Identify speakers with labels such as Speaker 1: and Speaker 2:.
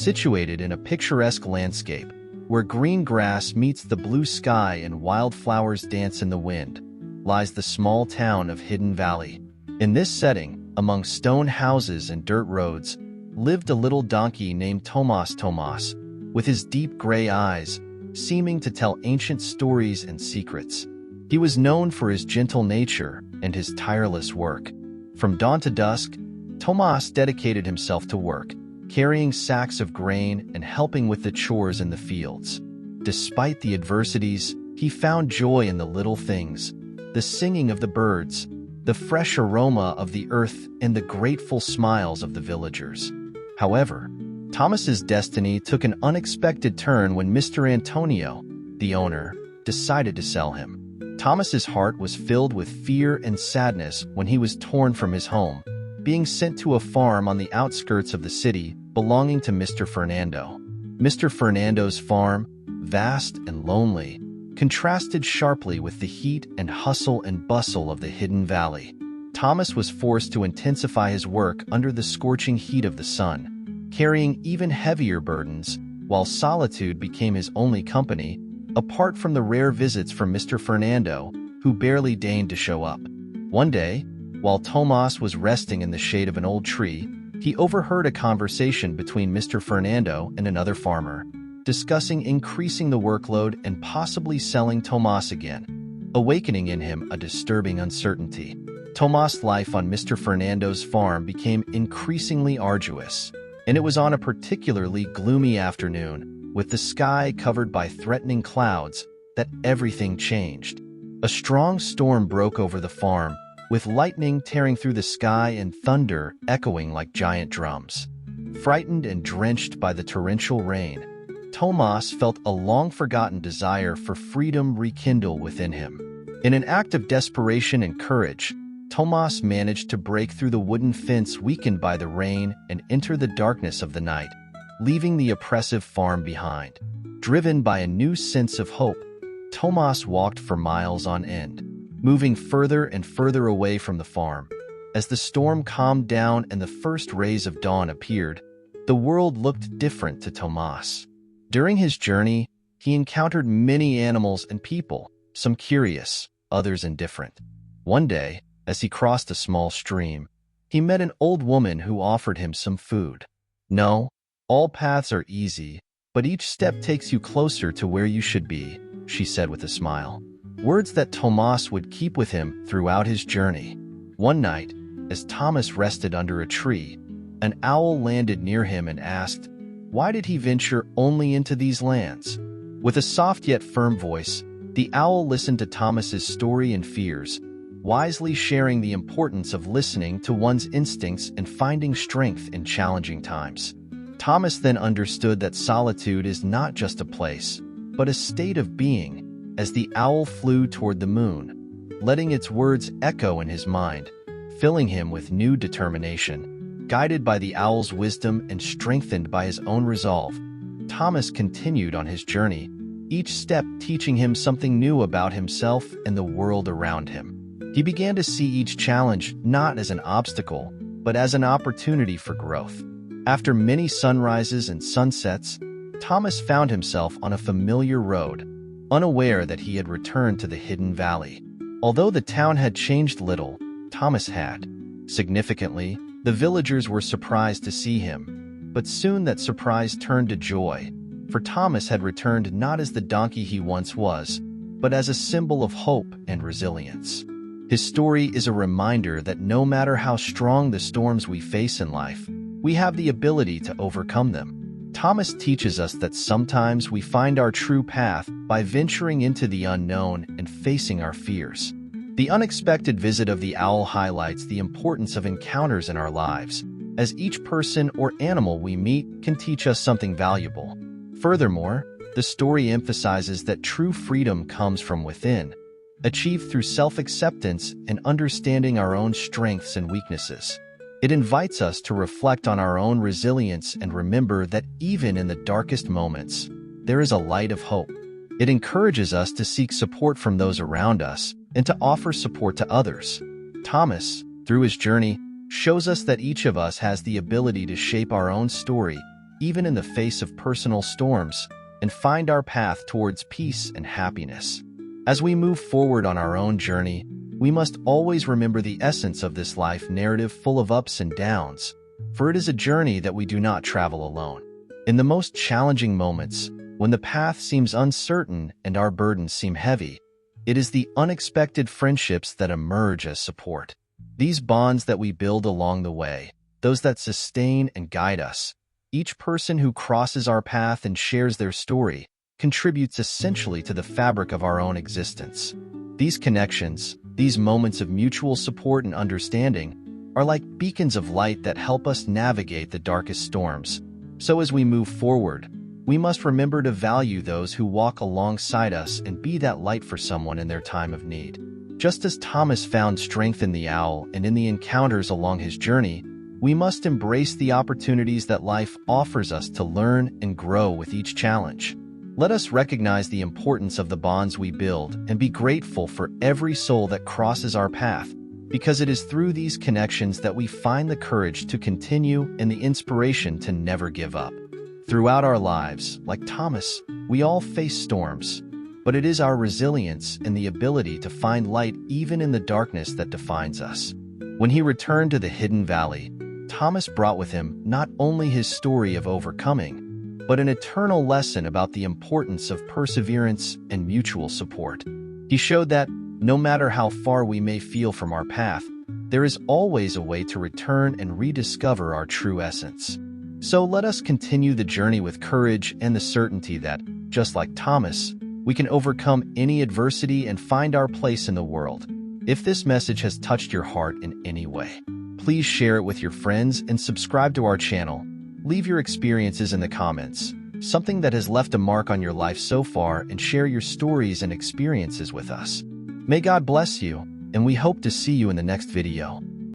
Speaker 1: Situated in a picturesque landscape, where green grass meets the blue sky and wildflowers dance in the wind, lies the small town of Hidden Valley. In this setting, among stone houses and dirt roads, lived a little donkey named Tomas, with his deep gray eyes, seeming to tell ancient stories and secrets. He was known for his gentle nature and his tireless work. From dawn to dusk, Tomas dedicated himself to work, carrying sacks of grain and helping with the chores in the fields. Despite the adversities, he found joy in the little things, the singing of the birds, the fresh aroma of the earth, and the grateful smiles of the villagers. However, Thomas's destiny took an unexpected turn when Mr. Antonio, the owner, decided to sell him. Thomas's heart was filled with fear and sadness when he was torn from his home, being sent to a farm on the outskirts of the city belonging to Mr. Fernando. Mr. Fernando's farm, vast and lonely, contrasted sharply with the heat and hustle and bustle of the Hidden Valley. Thomas was forced to intensify his work under the scorching heat of the sun, carrying even heavier burdens, while solitude became his only company, apart from the rare visits from Mr. Fernando, who barely deigned to show up. One day, while Tomas was resting in the shade of an old tree, he overheard a conversation between Mr. Fernando and another farmer, discussing increasing the workload and possibly selling Tomas again, awakening in him a disturbing uncertainty. Tomas' life on Mr. Fernando's farm became increasingly arduous, and it was on a particularly gloomy afternoon, with the sky covered by threatening clouds, that everything changed. A strong storm broke over the farm, with lightning tearing through the sky and thunder echoing like giant drums. Frightened and drenched by the torrential rain, Tomas felt a long-forgotten desire for freedom rekindle within him. In an act of desperation and courage, Tomas managed to break through the wooden fence weakened by the rain and enter the darkness of the night, leaving the oppressive farm behind. Driven by a new sense of hope, Tomas walked for miles on end, moving further and further away from the farm. As the storm calmed down and the first rays of dawn appeared, the world looked different to Tomas. During his journey, he encountered many animals and people, some curious, others indifferent. One day, as he crossed a small stream, he met an old woman who offered him some food. "No, all paths are easy, but each step takes you closer to where you should be," she said with a smile. Words that Tomas would keep with him throughout his journey. One night, as Thomas rested under a tree, an owl landed near him and asked, why did he venture only into these lands? With a soft yet firm voice, the owl listened to Thomas's story and fears, wisely sharing the importance of listening to one's instincts and finding strength in challenging times. Thomas then understood that solitude is not just a place, but a state of being, as the owl flew toward the moon, letting its words echo in his mind, filling him with new determination. Guided by the owl's wisdom and strengthened by his own resolve, Thomas continued on his journey, each step teaching him something new about himself and the world around him. He began to see each challenge not as an obstacle, but as an opportunity for growth. After many sunrises and sunsets, Thomas found himself on a familiar road, unaware that he had returned to the Hidden Valley. Although the town had changed little, Thomas had. Significantly, the villagers were surprised to see him, but soon that surprise turned to joy, for Thomas had returned not as the donkey he once was, but as a symbol of hope and resilience. His story is a reminder that no matter how strong the storms we face in life, we have the ability to overcome them. Thomas teaches us that sometimes we find our true path by venturing into the unknown and facing our fears. The unexpected visit of the owl highlights the importance of encounters in our lives, as each person or animal we meet can teach us something valuable. Furthermore, the story emphasizes that true freedom comes from within, achieved through self-acceptance and understanding our own strengths and weaknesses. It invites us to reflect on our own resilience and remember that even in the darkest moments, there is a light of hope. It encourages us to seek support from those around us and to offer support to others. Thomas, through his journey, shows us that each of us has the ability to shape our own story even in the face of personal storms, and find our path towards peace and happiness. As we move forward on our own journey, we must always remember the essence of this life narrative full of ups and downs, for it is a journey that we do not travel alone. In the most challenging moments, when the path seems uncertain and our burdens seem heavy, it is the unexpected friendships that emerge as support. These bonds that we build along the way, those that sustain and guide us, each person who crosses our path and shares their story, contributes essentially to the fabric of our own existence. These connections, these moments of mutual support and understanding, are like beacons of light that help us navigate the darkest storms. So as we move forward, we must remember to value those who walk alongside us and be that light for someone in their time of need. Just as Thomas found strength in the owl and in the encounters along his journey, we must embrace the opportunities that life offers us to learn and grow with each challenge. Let us recognize the importance of the bonds we build and be grateful for every soul that crosses our path, because it is through these connections that we find the courage to continue and the inspiration to never give up. Throughout our lives, like Thomas, we all face storms, but it is our resilience and the ability to find light even in the darkness that defines us. When he returned to the hidden valley, Thomas brought with him not only his story of overcoming, but an eternal lesson about the importance of perseverance and mutual support. He showed that, no matter how far we may feel from our path, there is always a way to return and rediscover our true essence. So let us continue the journey with courage and the certainty that, just like Thomas, we can overcome any adversity and find our place in the world. If this message has touched your heart in any way, please share it with your friends and subscribe to our channel. Leave your experiences in the comments, something that has left a mark on your life so far, and share your stories and experiences with us. May God bless you, and we hope to see you in the next video.